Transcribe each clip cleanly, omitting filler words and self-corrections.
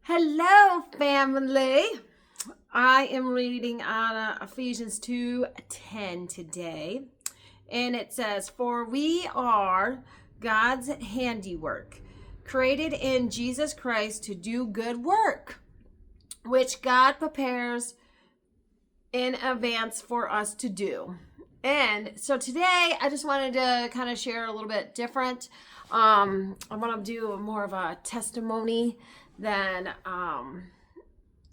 Hello, family. I am reading out of Ephesians 2:10 today. And it says, "For we are God's handiwork, created in Jesus Christ to do good work, which God prepares in advance for us to do." And so today I just wanted to kind of share a little bit different. I want to do more of a testimony than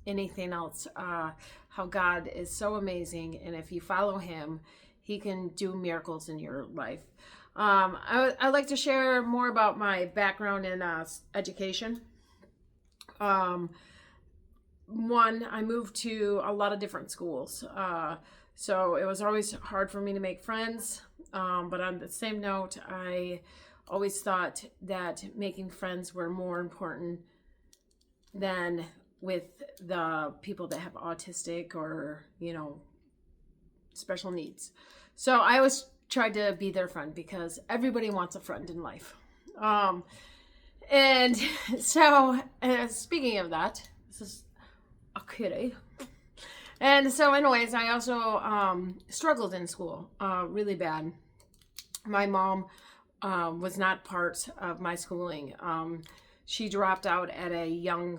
anything else. How God is so amazing, and if you follow Him, He can do miracles in your life. I'd like to share more about my background in education. I moved to a lot of different schools, so it was always hard for me to make friends. But on the same note, I always thought that making friends were more important than with the people that have autistic or, special needs. So I always tried to be their friend because everybody wants a friend in life. And so speaking of that, this is a kitty. And so anyways, I also struggled in school really bad. My mom was not part of my schooling. She dropped out at a young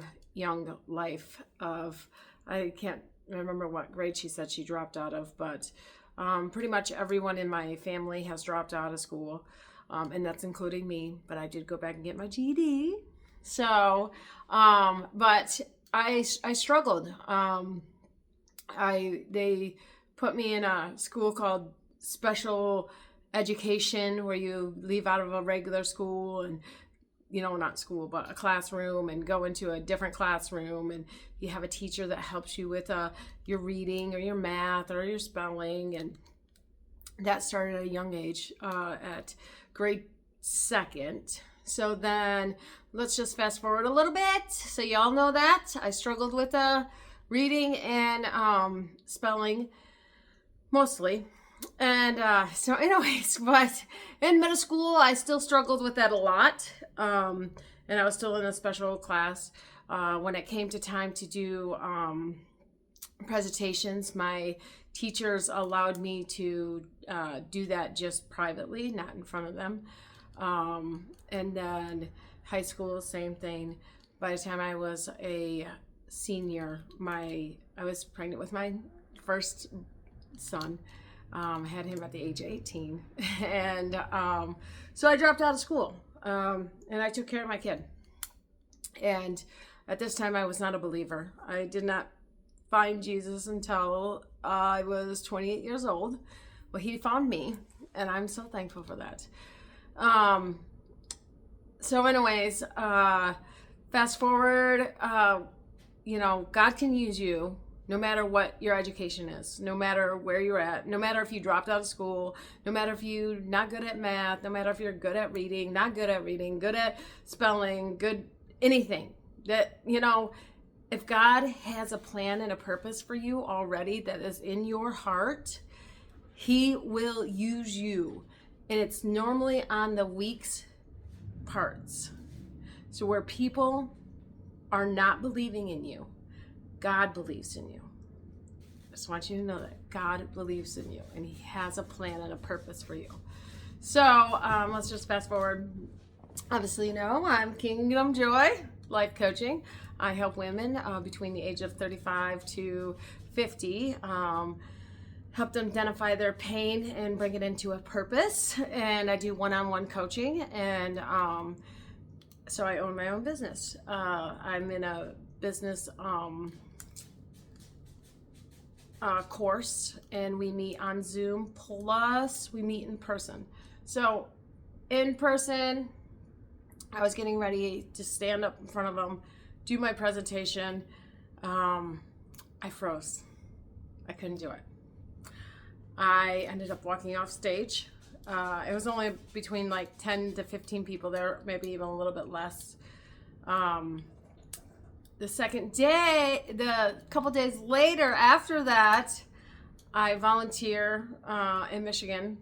life of, I can't remember what grade she said she dropped out of, but pretty much everyone in my family has dropped out of school, and that's including me, but I did go back and get my GED. So, but I struggled. They put me in a school called special education, where you leave out of a regular school and, not school, but a classroom, and go into a different classroom, and you have a teacher that helps you with your reading or your math or your spelling. And that started at a young age, at grade 2nd. So then let's just fast forward a little bit. So y'all know that I struggled with reading and spelling mostly. And so anyways, but in middle school, I still struggled with that a lot. And I was still in a special class. When it came to time to do presentations, my teachers allowed me to do that just privately, not in front of them. And then high school, same thing. By the time I was a senior, I was pregnant with my first son. Had him at the age of 18. And so I dropped out of school, and I took care of my kid. And at this time, I was not a believer. I did not find Jesus until I was 28 years old. Well, He found me, and I'm so thankful for that. So anyways, fast forward, God can use you no matter what your education is, no matter where you're at, no matter if you dropped out of school, no matter if you're not good at math, no matter if you're good at reading, not good at reading, good at spelling, good anything. That, if God has a plan and a purpose for you already that is in your heart, He will use you. And it's normally on the weak parts. So where people are not believing in you, God believes in you. I just want you to know that God believes in you, and He has a plan and a purpose for you. So let's just fast forward. Obviously, I'm Kingdom Joy Life Coaching. I help women between the age of 35 to 50, help them identify their pain and bring it into a purpose. And I do one-on-one coaching, and so I own my own business. I'm in a business course, and we meet on Zoom, plus we meet in person. So in person, I was getting ready to stand up in front of them, do my presentation. I froze. I couldn't do it. I ended up walking off stage. It was only between like 10 to 15 people there, maybe even a little bit less. The second day, the couple days later after that, I volunteer in Michigan.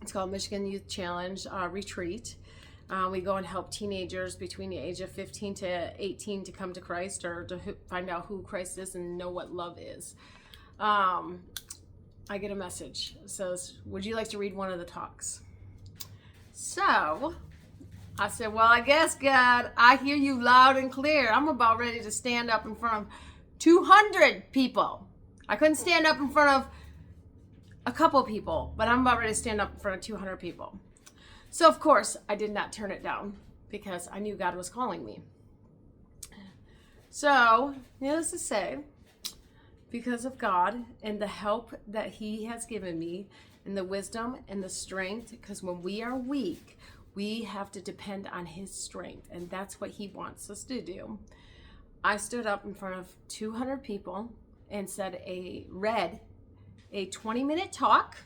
It's called Michigan Youth Challenge Retreat. We go and help teenagers between the age of 15 to 18 to come to Christ, or to find out who Christ is and know what love is. I get a message. It says, would you like to read one of the talks? So I said, well, I guess, God, I hear you loud and clear. I'm about ready to stand up in front of 200 people. I couldn't stand up in front of a couple people, but I'm about ready to stand up in front of 200 people. So, of course, I did not turn it down because I knew God was calling me. So, needless to say, because of God and the help that He has given me, and the wisdom and the strength, because when we are weak, we have to depend on His strength, and that's what He wants us to do. I stood up in front of 200 people and read a 20-minute talk,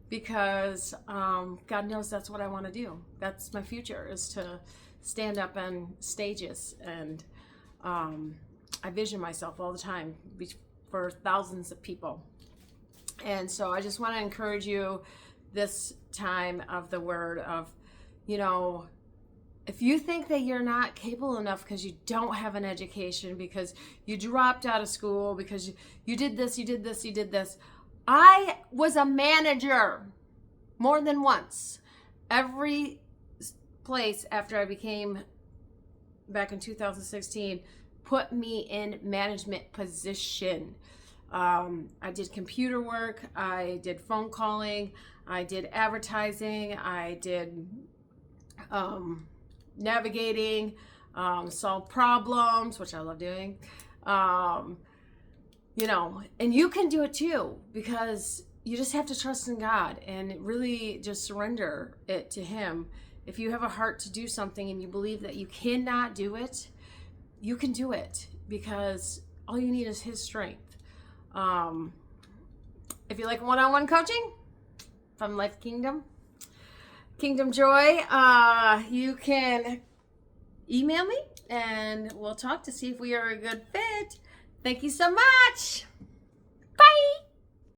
because God knows that's what I want to do. That's my future, is to stand up on stages, and I vision myself all the time for thousands of people. And so I just want to encourage you this time of the word of, if you think that you're not capable enough because you don't have an education, because you dropped out of school, because you did this, you did this, you did this. I was a manager more than once. Every place after I became, back in 2016, put me in management position. I did computer work, I did phone calling, I did advertising, I did navigating, solve problems, which I love doing. And you can do it too, because you just have to trust in God and really just surrender it to Him. If you have a heart to do something and you believe that you cannot do it, you can do it, because all you need is His strength. If you like one-on-one coaching from Life Kingdom Joy, you can email me and we'll talk to see if we are a good fit. Thank you so much.